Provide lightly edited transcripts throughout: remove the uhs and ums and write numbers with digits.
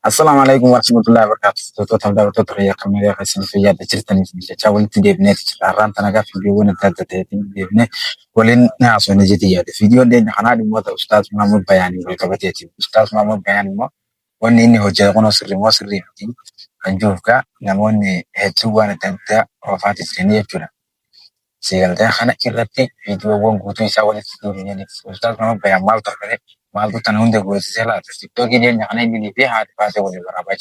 السلام عليكم ورحمة الله وبركاته. توتو تبدا توتو يا كما يا قسم في يد جرتني في تشاول تدي بنت ران تنا في بيون تاتي بنت ولين ناس ونجتي يد فيديو دين انا دي مو استاذ محمود بياني وكبتي استاذ محمود بياني ما وني اني هو جاي قناه سري ما سري انجوفكا نموني هتو وانا تنتا وفاتي سنيه جونا سيغل ده خنا كيرتي فيديو وون غوتو يساول تدي يعني استاذ محمود بيان مال تركه مال تنون ده غوتي سلا تيك توك دي يعني ني في هات فاتي ولا برابا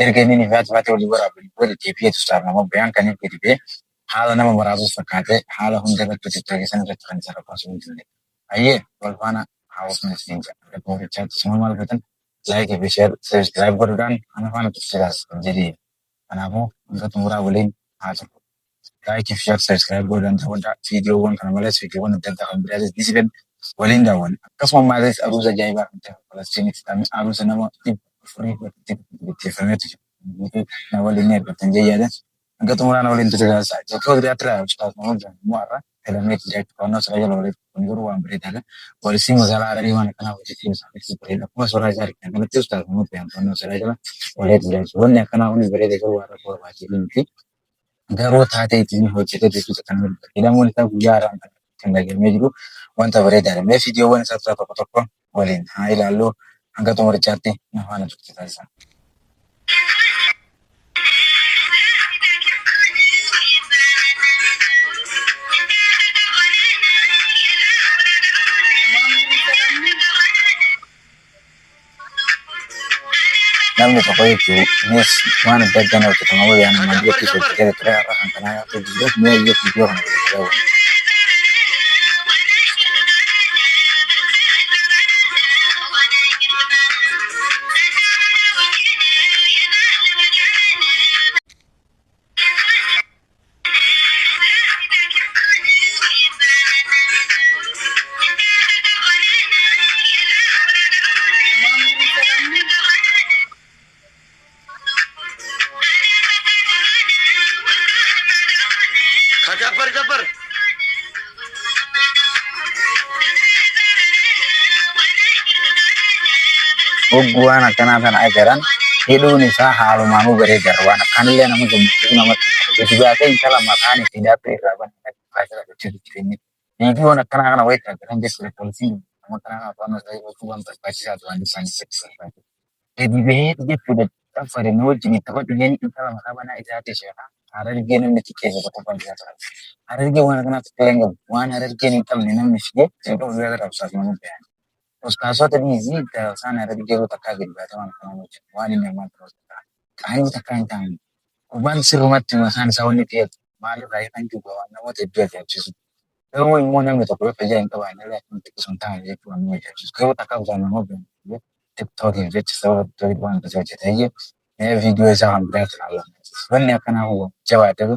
ergeni ni vat vat wali wara wali TP to start na mo bayan kan ni be hala na mo marazu sakate hala hunde da tuti tage san da kan sara pasu ni aye walfana house na sinja da ko chat small button like and share subscribe ko dan ana fana to siras jadi ana mo ga tumura walin ha like and share subscribe ko dan da video won kan malas video won da kan brada disiben walin da won kasma ma zai aruza jaiba ta palestine ta aruza na mo free بالتليفونات نولي نير بتنجي هذا قط مرة نولي انتظار ساعة تقول لي أترى أستاذ موجود مرة كلامي تجاك كنا سرايا لولي نقول وام بريد هذا ولسي مزال على ريوان كنا وجدي مسافر بريد أكو سرايا جارك كنا تأستاذ موجود بيان كنا سرايا ولي تجاك ولنا كنا وني بريد كل وارا كل واحد يمشي قالوا تاتي تيجي هو كده تيجي تكمل إذا مو نتا بجارة كنا جميل وانت بريد هذا ما فيديو وين سافر تطبق ولين هاي لالو angkat umur jati nah mana kita bisa namni tokko jechuun innis waan adda addaa nama hojjetamu wayyaa nama biyyattii hojjetee ture har'a kan kanaa yoo ta'u jiruuf mi'a iyyuu viidiyoo kana godhatee Jabbar. Hogguwaan akkanaa ajaran hidhuun isaa haalumaanuu bareeda waan akkanillee nama gammachuu namatti gadi baatee intala maqaan itti dhaabbate irraa banaa faayida gochuutu jireenya. Viidiyoon akkanaa kana wayita ajaran jechuudha poolisiin nama kanaa kana to'annoo isaa gochuu waan barbaachisaa waan isaanii itti barbaadu. Gadi bahee jechuudha xaffare na wajjin itti taphatu jeen intala maqaa banaa isaati sheekaa harargee namni xiqqeessa tokko fayyisaa tura. Harargee waan akkanaatti filan qabu waan harargeen hin qabne namni fidee seeqaa guyyaa gara absaas nama bayan. Ustazota hizi sana radiyo takka gilbaata waan kana hojjetu waan inni ammaa ta'udha. Qaanii takka hin taane kubaan sirrumatti masaan isaa wanni ta'e maalirraa kan jiru waan namoota hedduu ajaa'ibsiisu. Garuu immoo namni tokko yoo fayyaa hin qabaanne illee akkuma xiqqisuun taa'an jechuun waan nama ajaa'ibsiisu. Garuu takka busaan nama biyya tiktookiif jecha sababa tiktookiif waan akkasii hojjetee viidiyoo isaa kan biraatti ilaalama. Wanni akkanaa jabaatee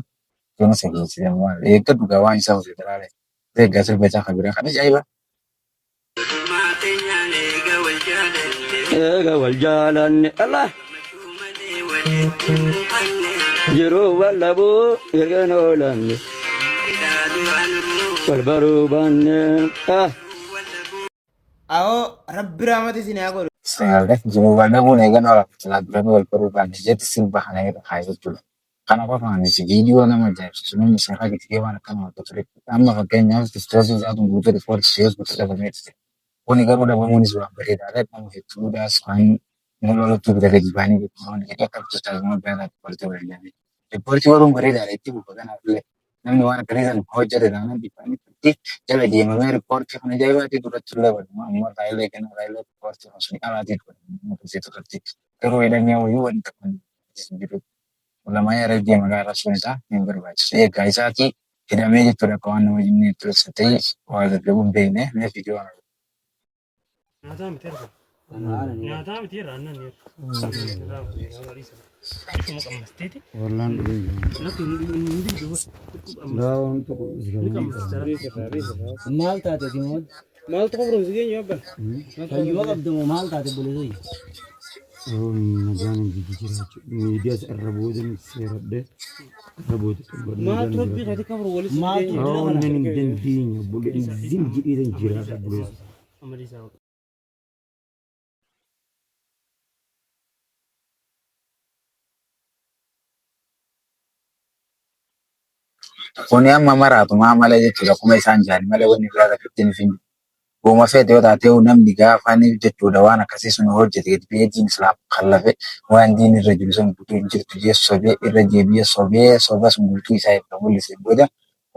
deemsa geessisee waan eegga dhugaa waan isaa hojjetaa laale. Eeggaa sirba isaa kan biraa kan ajaa'iba. Ega waljalan Allah Jiru walabu Yerganolan Walbaruban Ako, Rabbi rahmati sini ako. Sehingga jiru walabu negan orang telah berani walbaruban jadi silba hanya itu kaya itu. Karena apa kan si video nama jadi sebenarnya misalnya gitu dia mana kan waktu itu amma kakeknya stress itu butuh effort serius butuh development. Kuni garu da wani zuwa bare da rai kan hetu da swan ngolo tu daga jibani ke kuma ne ka kapta ta zama bayana da porti wani ne e porti warum bare da rai tibu bagana le namni wana kare da hojjare da nan dipani ti jala di ma mere porti kana jaiwa ti dura chulla ba amma raile kana raile porti no suni ala ti ko mo se to kati garu ida ne wo yuwan ta kun biru ulama ya rage magana sunta ne barbaci sai gaisa ki ida meje to da ko wannan wajin ne to sai wa da gabun bai ne video نادام تيرا نادام تيرا أنا نير والله لا untuk Mal tadi di mod. ما تخبرون زين يا ابن Kayu apa demo mal tadi boleh sih. oh jangan gitu media serabudin serade rabud ما تربي غادي كبر ولي ما oh nening dendinya boleh izin jiran jiran boleh أمري ساوي Kuni amma maraatuma malee jechuudha kuma isaan jaani malee wanni biraa rakkattiin hin finne. Goma feete yoo taate namni gaafa inni jechuudha waan akkasii sun hojjete gadi beejiin islaam kan lafe waan diin irra jiru sun guutuu hin jirtu jee sobee irra jeebi'ee soba sun guutuu isaa irra mul'ise booda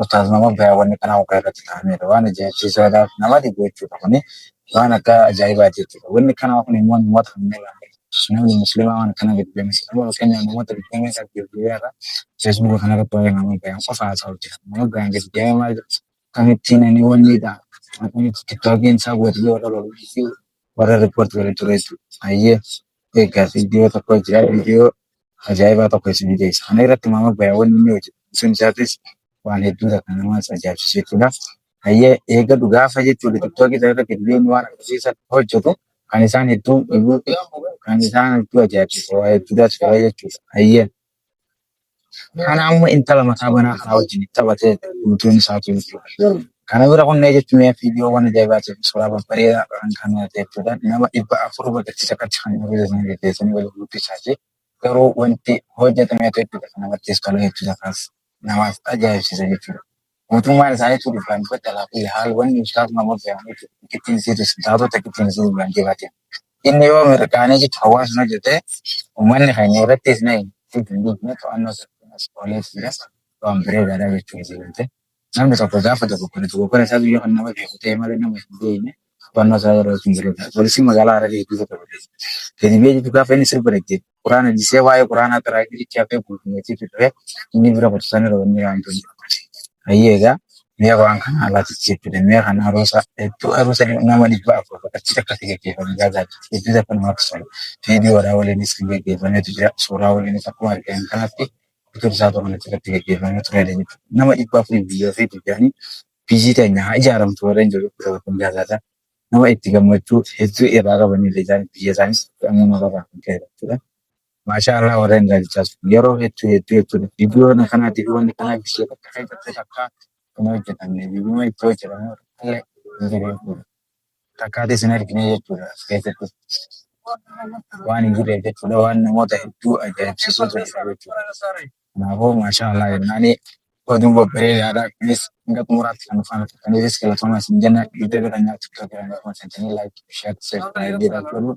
ustaas nama biraa wanni kanaa muka irratti kaa'amedha waan ajaa'ibsiisaadhaaf nama dhibu jechuudha kuni waan akka ajaa'ibaati jechuudha wanni kanaa kun immoo namoota kanneen namni musliimaa waan kana gadi beemsi nama keenya namoota biyyee isaa gadi feesbuuka kanarratti waa'ee nama biraa qofa haasaa hojjeta nama biraan gadi deemee maal kamittiin inni wanni dha. TikTokiin isaa godhee warra loluu warra riippoorti godhe ture ayyee eegaa viidiyoo tokko jira viidiyoo ajaa'ibaa tokko isin dhiyeessa. Kana irratti maama baay'aawwan inni hojjetu sun isaatis waan hedduu takka namaas ajaa'ibsiisu jechuudha. Ayyee eega dhugaafa jechuudha TikTokii irratti illeen waan akkasiisan hojjetu kan isaan hedduu kan isaan hedduu ajaa'ibsiisu waa hedduudhaas qaba jechuudha. Ayyee kana amma intala mataa banaa kanaa wajjin taphatee guutuun isaa jechuudha. Kana bira qonnee jechuun viidiyoo waan ajaa'ibaatiif suuraa babbareedaa kan jechuudha. Nama 400 bakkeetti akkatti kan hojjetan gaggeessanii wal guddisaa garuu wanti hojjetame jechuudha. Namattis tola jechuudha kaas namaaf ajaa'ibsiisa jechuudha. Mootummaan isaanii tuuti kan godha laafii haal wanni ustaas nama beekamu kittiin sirris taatota kittiin sirris waan jebaate. Inni yoo mirkaanee jechuudha hawaasni hojjetee uummanni keenya irrattis na hin to'annoo sirriinas ooleessidha. Waan bareedaadha jechuudha. Namni tokko gaafa tokko isaa biyya kan nama beeku ta'e malee nama hin beekne to'annoo isaa yeroo ittiin jireenya. Poolisiin magaalaa irra hedduu tokko godhe. Gadi biyya jechuun gaafa inni sirba dhaggeeffe quraana disee waa'ee quraanaa tiraakirichi hafee guutumeetii ture inni bira qotisan irra wanni waantu hin jiru. Ayyeegaa mi'a waan kana alaatichi jechuudha. Mi'a kana aroosa nama 400 bakkaatti akkatti gaggeeffame gaazaa hedduu takka namatti tolu. Viidiyoodhaa waliinis kan gaggeeffametu jira. Suuraa waliinis akkuma argamu kanaatti biqiltuu isaa tokko irratti gaggeeffamee ture jechuudha. Nama 400 biyyaa fi biyyaanii biyyi teenya haa ijaaramtu warra hin jiru kun jaallataa nama itti gammachuu hedduu irraa qabanillee isaanii biyya isaanis amma nafarraa kan ka'e jechuudha. Maashaallah warra hin gaalichaas yeroo hedduu jechuudha. Viidiyoo kanaatiif wanni kanaa biyya bakka keessatti akka kun hojjetamne biyyuma itti hojjetame illee hin jiru jechuudha. Takkaatii isin argine jechuudha keessatti. Waan hin jirre jechuudha waan namoota hedduu ajaa'ibsiisutu jira jechuudha. Kanaafuu maashaallah jennaani oduun babbareedaadha. Kunis hanga xumuraatti kan dhufan kaniifis galatooma isin jenna viidiyoo bira nyaatu tokko kan konsentanii laayik sheer seef jedha godhu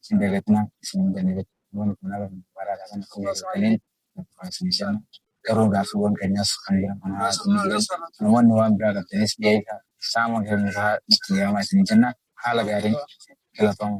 isin dagatina isin jenna jechuudha. Waan kun ala baraadha kan akkuma jedhaniin isin jenna. Garuu gaaffiiwwan keenyas kan jiran kan haala namoonni waan biraa qabdanis dhiyeessaa saama keenyarraa itti yaamaa isin jenna haala gaariin galatooma.